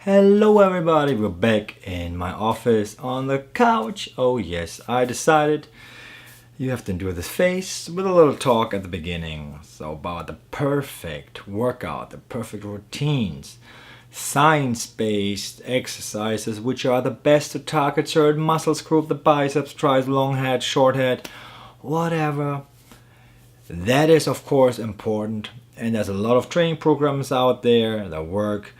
Hello everybody, we're back in my office on the couch. Oh yes, I decided you have to do this face with a little talk at the beginning. So about the perfect workout, the perfect routines, science-based exercises which are the best to target certain muscles group, the biceps, triceps, long head, short head, whatever. That is of course important, and there's a lot of training programs out there that work.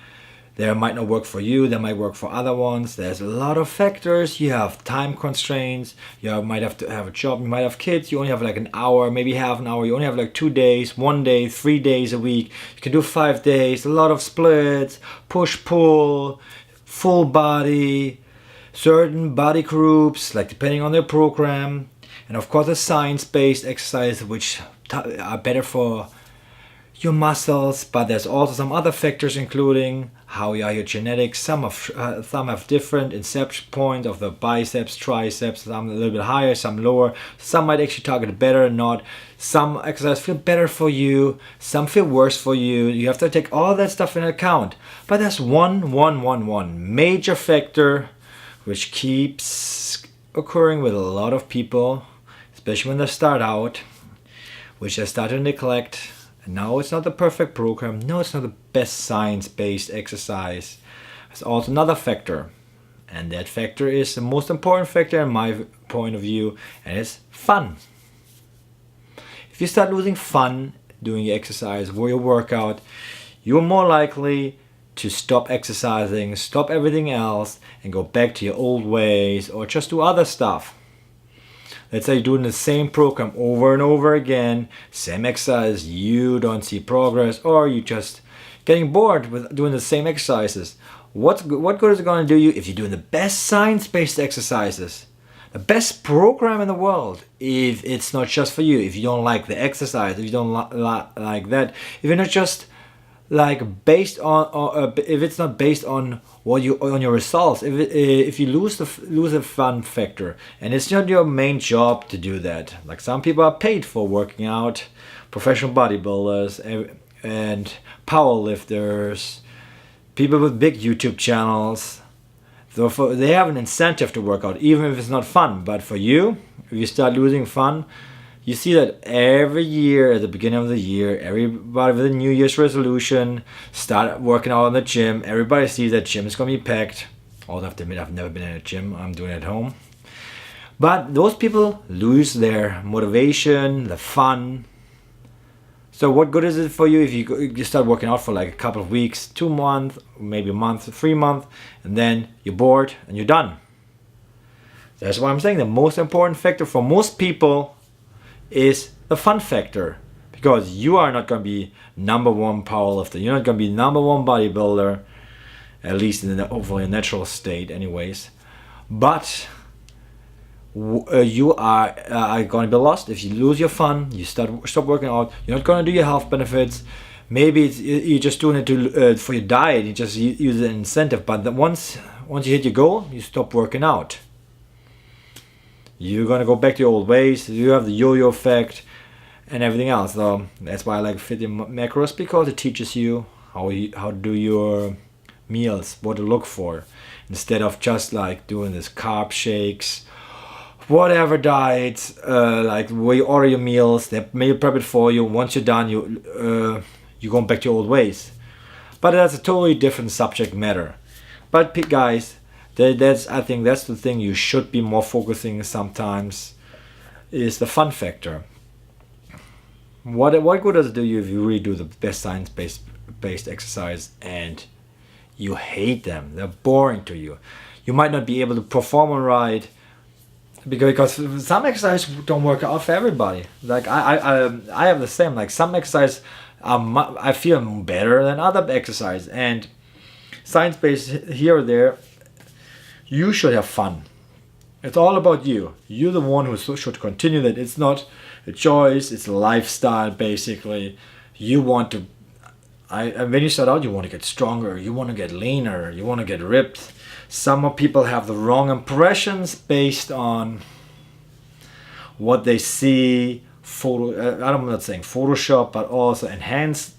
They might not work for you, they might work for other ones. There's a lot of factors. You have time constraints, you might have to have a job, you might have kids, you only have like an hour, maybe half an hour, you only have like 2 days, 1 day, 3 days a week. You can do 5 days, a lot of splits, push-pull, full body, certain body groups, like depending on their program. And of course the science-based exercises which are better for your muscles, but there's also some other factors including how are your genetics. Some have different inception point of the biceps, triceps, some a little bit higher, some lower. Some might actually target better, not. Some exercises feel better for you, some feel worse for you. You have to take all that stuff into account. But there's one major factor which keeps occurring with a lot of people, especially when they start out, which they start to neglect. No, it's not the perfect program. No, it's not the best science-based exercise. There's also another factor. And that factor is the most important factor in my point of view, and it's fun. If you start losing fun doing your exercise or your workout, you're more likely to stop exercising, stop everything else, and go back to your old ways or just do other stuff. Let's say you're doing the same program over and over again, same exercise, you don't see progress, or you're just getting bored with doing the same exercises. What good is it going to do you if you're doing the best science-based exercises, the best program in the world, if it's not just for you, if you don't like the exercise, if you don't like that, if you're not just like based on, if it's not based on what you on your results, if you lose the fun factor, and it's not your main job to do that. Like some people are paid for working out, professional bodybuilders and powerlifters, people with big YouTube channels. So they have an incentive to work out, even if it's not fun. But for you, if you start losing fun, you see that every year at the beginning of the year, everybody with a New Year's resolution start working out in the gym. Everybody sees that gym is going to be packed. Although I have to admit, I've never been in a gym. I'm doing it at home. But those people lose their motivation, the fun. So what good is it for you if you start working out for like a couple of weeks, 2 months, maybe a month, 3 months, and then you're bored and you're done? That's why I'm saying the most important factor for most people is the fun factor, because you are not going to be number one powerlifter, you're not going to be number one bodybuilder, at least in the hopefully a natural state anyways, but you are going to be lost if you lose your fun. You stop working out, you're not going to do your health benefits. Maybe you're just doing it for your diet, you just use an incentive, but once you hit your goal, you stop working out. You're gonna go back to your old ways. You have the yo-yo effect and everything else. So that's why I like Fit Macros, because it teaches you how to do your meals, what to look for, instead of just like doing this carb shakes, whatever diets, like where you order your meals, they meal prep it for you. Once you're done, you're going back to your old ways. But that's a totally different subject matter. But guys, I think that's the thing you should be more focusing sometimes, is the fun factor. What good does it do you if you really do the best science-based exercise and you hate them? They're boring to you. You might not be able to perform all right because some exercises don't work out for everybody. Like I have the same. Like some exercises I feel better than other exercise, and science-based here or there. You should have fun. It's all about you. You're the one who should continue that. It's not a choice, it's a lifestyle basically. You want to, when you start out, you want to get stronger, you want to get leaner, you want to get ripped. Some people have the wrong impressions based on what they see, I'm not saying Photoshop, but also enhanced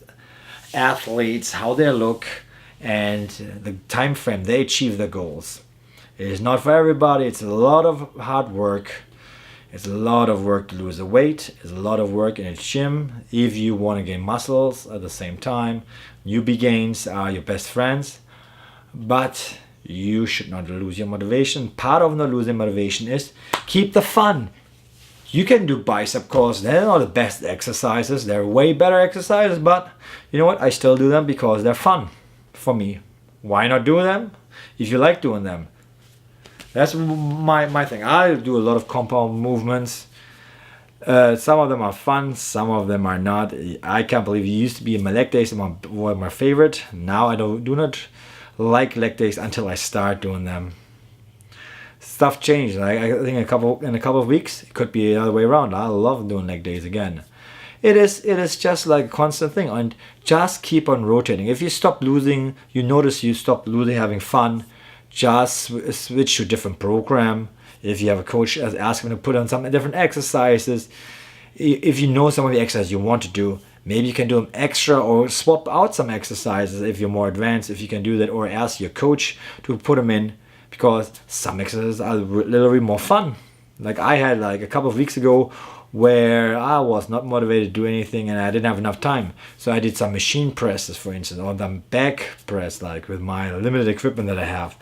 athletes, how they look. and the time frame they achieve their goals. It is not for everybody. It's a lot of hard work. It's a lot of work to lose the weight. It's a lot of work in a gym if you want to gain muscles at the same time. Newbie gains are your best friends, but you should not lose your motivation. Part of not losing motivation is keep the fun. You can do bicep curls. They're not the best exercises. They're way better exercises, but you know what? I still do them because they're fun for me. Why not do them if you like doing them? That's my thing. I do a lot of compound movements. Some of them are fun, some of them are not. I can't believe it used to be my leg days were my favorite. Now I do not like leg days until I start doing them. Stuff changed. I think in a couple of weeks it could be the other way around. I love doing leg days again. It is just like a constant thing, and just keep on rotating. If you stop losing, you notice you stop losing, having fun. Just switch to a different program. If you have a coach, ask him to put on some different exercises. If you know some of the exercises you want to do, maybe you can do them extra or swap out some exercises if you're more advanced, if you can do that, or ask your coach to put them in, because some exercises are literally more fun. Like I had like a couple of weeks ago where I was not motivated to do anything and I didn't have enough time. So I did some machine presses, for instance, or some back press, like with my limited equipment that I have.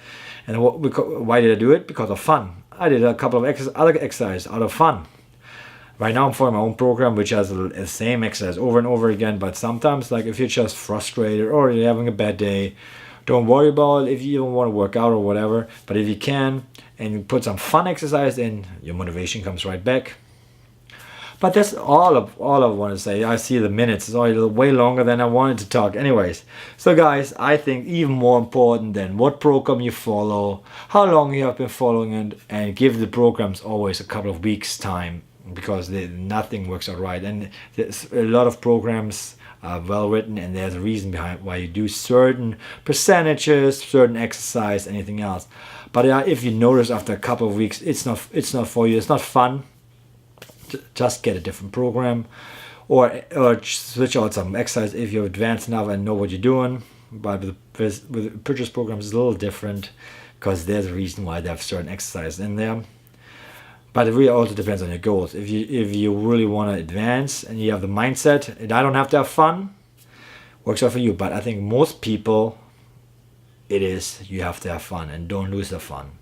And why did I do it? Because of fun. I did a couple of other exercises out of fun. Right now I'm following my own program, which has the same exercise over and over again. But sometimes, like if you're just frustrated or you're having a bad day, don't worry about it if you don't want to work out or whatever. But if you can and you put some fun exercise in, your motivation comes right back. But that's all I want to say. I see the minutes. It's already way longer than I wanted to talk. Anyways, so guys, I think even more important than what program you follow, how long you have been following it, and give the programs always a couple of weeks time, because nothing works out right. And there's a lot of programs are well written, and there's a reason behind why you do certain percentages, certain exercise, anything else. But if you notice after a couple of weeks, it's not for you. It's not fun. Just get a different program, or switch out some exercise if you're advanced enough and know what you're doing. But with purchase programs, it's a little different, because there's a reason why they have certain exercises in there. But it really also depends on your goals. If you really want to advance and you have the mindset, and I don't have to have fun, works out for you. But I think most people, you have to have fun and don't lose the fun.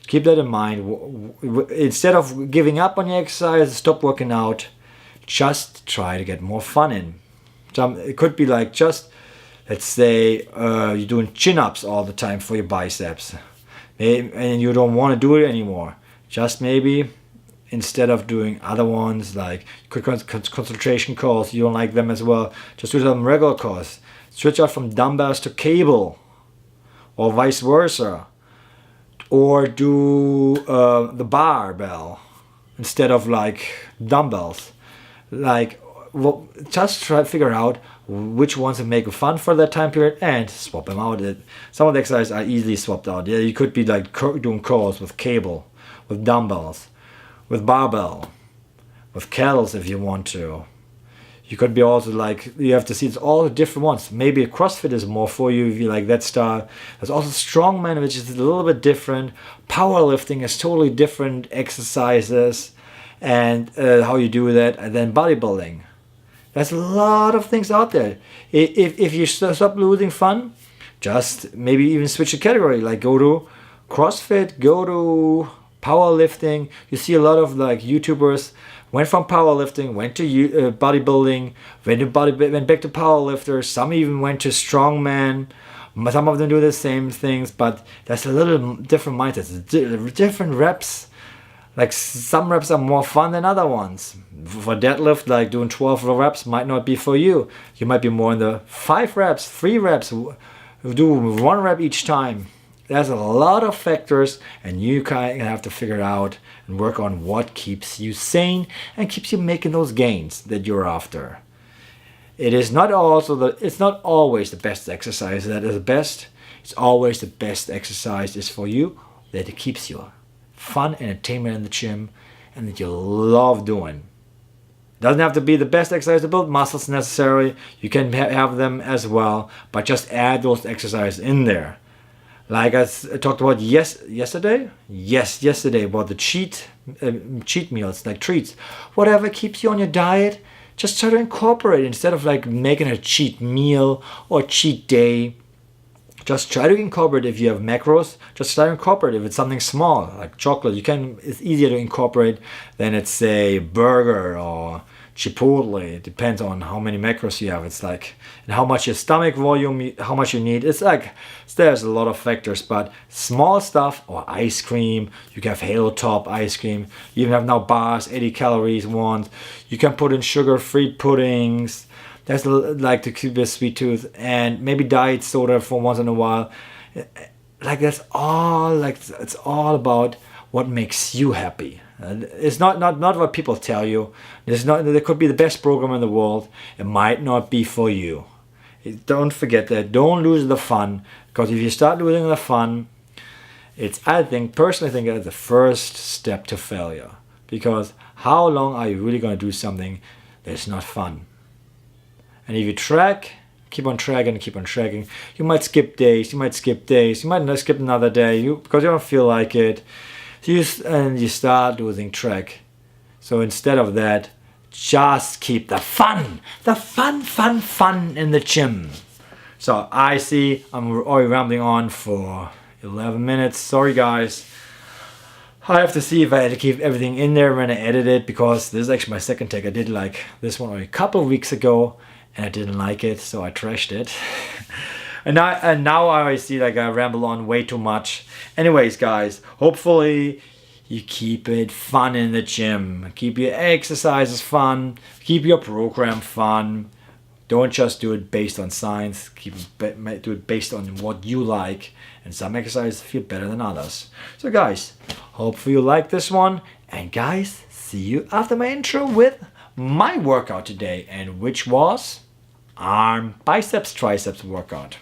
Keep that in mind. Instead of giving up on your exercise, stop working out, just try to get more fun in. It could be like just, let's say you're doing chin-ups all the time for your biceps, and you don't want to do it anymore. Just maybe instead of doing other ones like quick concentration calls, you don't like them as well, just do some regular calls. Switch out from dumbbells to cable, or vice versa. Or do the barbell instead of like dumbbells. Just try to figure out which ones will make fun for that time period and swap them out. Some of the exercises are easily swapped out. Yeah, you could be like doing curls with cable, with dumbbells, with barbell, with kettlebells if you want to. You could be also like, you have to see it's all the different ones. Maybe a CrossFit is more for you if you like that style. There's also strongman, which is a little bit different. Powerlifting is totally different exercises and how you do that. And then bodybuilding. There's a lot of things out there. If you stop losing fun, just maybe even switch a category. Like go to CrossFit, go to powerlifting. You see a lot of like YouTubers went from powerlifting, went to bodybuilding, went back to powerlifters. Some even went to strongman. Some of them do the same things, but there's a little different mindsets, different reps. Like some reps are more fun than other ones. For deadlift, like doing 12 reps might not be for you. You might be more in the 5 reps, 3 reps, do 1 rep each time. There's a lot of factors, and you kind of have to figure out and work on what keeps you sane and keeps you making those gains that you're after. It's not always the best exercise that is the best. It's always the best exercise is for you, that it keeps you fun and entertainment in the gym and that you love doing. Doesn't have to be the best exercise to build muscles necessarily. You can have them as well, but just add those exercises in there. Like I talked about yesterday about the cheat meals, like treats. Whatever keeps you on your diet, just try to incorporate it instead of like making a cheat meal or cheat day. Just try to incorporate if you have macros. Just try to incorporate if it's something small like chocolate. It's easier to incorporate than it's a burger or Chipotle. It depends on how many macros you have. It's like, and how much your stomach volume, how much you need. It's like, there's a lot of factors, but small stuff, or ice cream. You can have Halo Top ice cream. You even have now bars, 80 calories ones. You can put in sugar-free puddings. That's like to keep a sweet tooth, and maybe diet soda for once in a while. Like that's all. Like it's all about what makes you happy. It's not what people tell you. There could be the best program in the world. It might not be for you. Don't forget that. Don't lose the fun, because if you start losing the fun, I personally think it's the first step to failure. Because how long are you really going to do something that's not fun? And if you keep on tracking, you might skip days, you might not skip another day because you don't feel like it. And you start losing track. So instead of that, just keep the fun in the gym. So I see I'm already rambling on for 11 minutes. Sorry guys. I have to see if I had to keep everything in there when I edit it, because this is actually my second take. I did like this one already a couple of weeks ago and I didn't like it, so I trashed it. and now I see like I ramble on way too much. Anyways guys, hopefully you keep it fun in the gym. Keep your exercises fun. Keep your program fun. Don't just do it based on science. Do it based on what you like. And some exercises feel better than others. So guys, hopefully you like this one. And guys, see you after my intro with my workout today, and which was arm, biceps, triceps workout.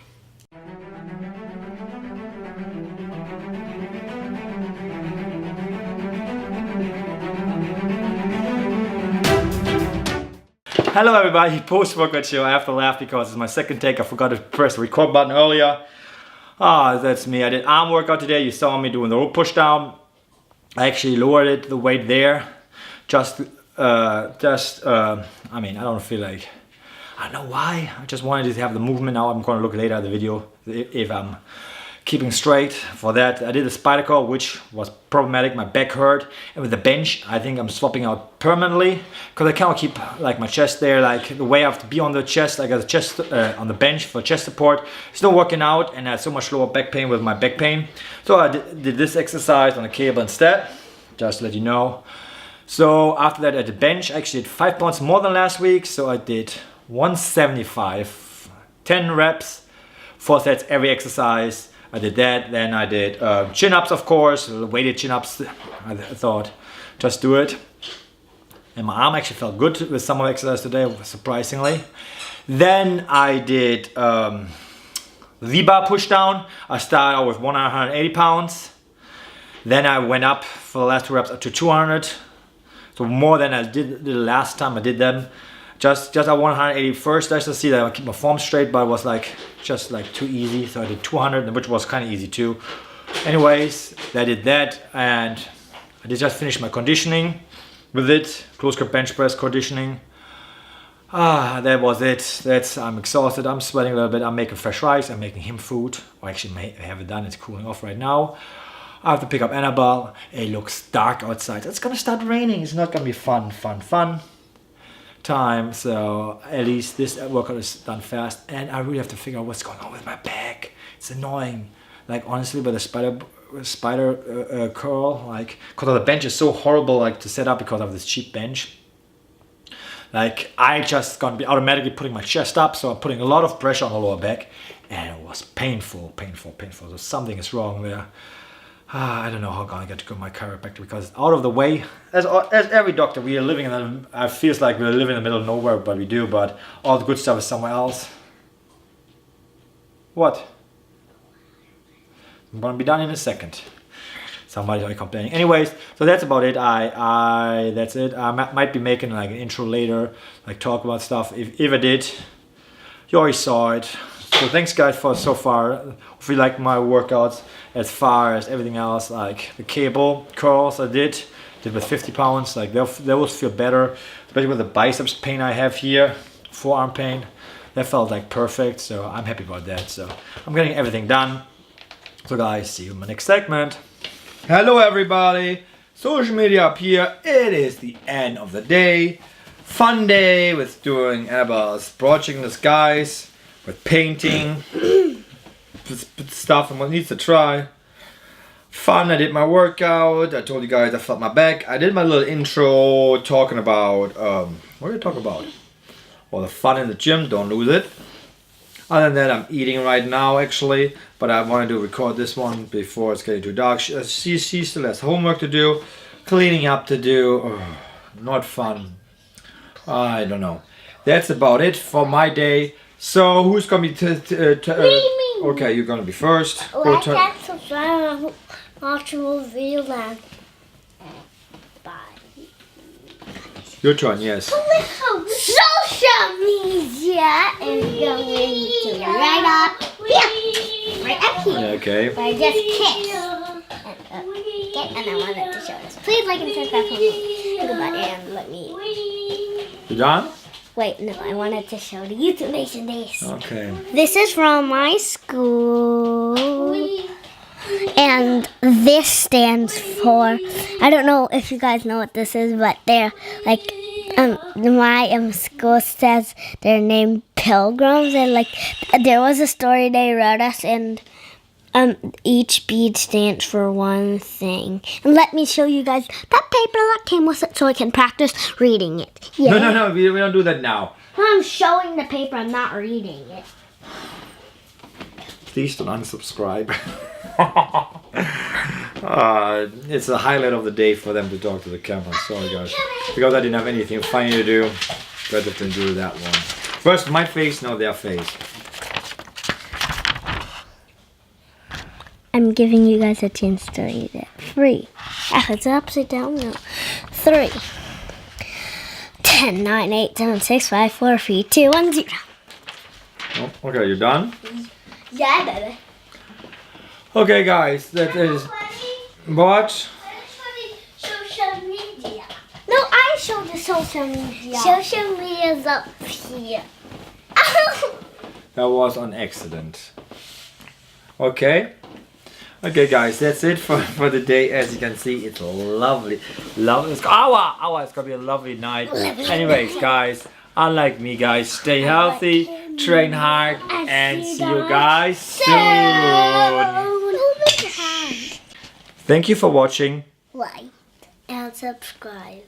Hello everybody, post-workout show. I have to laugh because it's my second take. I forgot to press the record button earlier. That's me. I did arm workout today. You saw me doing the rope push down. I actually lowered the weight there. I don't feel like, I don't know why. I just wanted to have the movement. Now I'm going to look later at the video if I'm keeping straight. For that, I did the spider curl, which was problematic. My back hurt, and with the bench, I think I'm swapping out permanently because I cannot keep like my chest there. Like the way I have to be on the chest, I got the chest on the bench for chest support. It's not working out, and I had so much lower back pain with my back pain. So I did this exercise on the cable instead, just to let you know. So after that, at the bench, I actually did 5 pounds more than last week. So I did 175, 10 reps, 4 sets every exercise. I did that. Then I did chin-ups, of course, weighted chin-ups. I thought, just do it. And my arm actually felt good with some of the exercise today, surprisingly. Then I did V-bar push down. I started out with 180 pounds. Then I went up for the last 2 reps up to 200. So more than I did the last time I did them. Just at 180 first, I just see that I keep my form straight, but it was like just like too easy. So I did 200, which was kind of easy too. Anyways, I did that, and I did just finish my conditioning with it. Close grip bench press conditioning. That was it. I'm exhausted. I'm sweating a little bit. I'm making fresh rice. I'm making him food. Or actually, I haven't done. It's cooling off right now. I have to pick up Annabelle. It looks dark outside. It's gonna start raining. It's not gonna be fun time. So at least this workout is done fast, and I really have to figure out what's going on with my back. It's annoying. Like honestly, with the spider curl, like because the bench is so horrible, like to set up because of this cheap bench. Like I just gonna be automatically putting my chest up, so I'm putting a lot of pressure on the lower back, and it was painful. So something is wrong there. I don't know how I'm gonna get to go to my chiropractor because out of the way, as every doctor, we are living in it feels like we're living in the middle of nowhere, but we do, but all the good stuff is somewhere else. What? I'm gonna be done in a second. Somebody's already complaining. Anyways, so that's about it. That's it. I might be making like an intro later, like talk about stuff. If I did, you already saw it. So thanks guys for so far. If you like my workouts, as far as everything else, like the cable curls I did with 50 pounds, like they will feel better, especially with the biceps pain I have here, forearm pain. That felt like perfect, so I'm happy about that. So I'm getting everything done. So guys, see you in my next segment. Hello everybody, social media up here. It is the end of the day. Fun day with doing Abba's project in the skies, with painting, stuff and what needs to try. Fun, I did my workout. I told you guys I felt my back. I did my little intro talking about, what did I talk about? Well, the fun in the gym, don't lose it. Other than that, I'm eating right now actually, but I wanted to record this one before it's getting too dark. She still has homework to do, cleaning up to do. Not fun. I don't know. That's about it for my day. So who's gonna be? Okay, you're gonna be first. Like and subscribe. Watch more video then. Bye. Your turn. Yes. Social media is going to right up here. Right up here. Yeah, okay. But I just kissed. And I wanted to show this. Please like and subscribe for me. Goodbye and let me. You done? Wait, no, I wanted to show the YouTube Nation days. Okay. This is from my school. And this stands for, I don't know if you guys know what this is, but they're like, my school says they're named Pilgrims, and like there was a story they wrote us, and each bead stands for one thing. And let me show you guys that paper that came with it so I can practice reading it. Yeah. No, we don't do that now. I'm showing the paper, I'm not reading it. Please don't unsubscribe. It's a highlight of the day for them to talk to the camera. Sorry guys, because I didn't have anything funny to do, better than do that one. First my face, now their face. I'm giving you guys a chance to read it. 3. It's upside down now. 3, 10, 9, 8, 7, 6, 5, 4, 3, 2, 1, 0. Oh, okay, you done? Yeah, baby. Okay guys, that is what? Social media. No, I showed the social media. Social media is up here. That was an accident. Okay. Okay guys, that's it for the day. As you can see, it's lovely. It's gonna be a lovely night. Anyways guys, unlike me guys, stay healthy, train hard, and see you guys soon. Thank you for watching. Like and subscribe.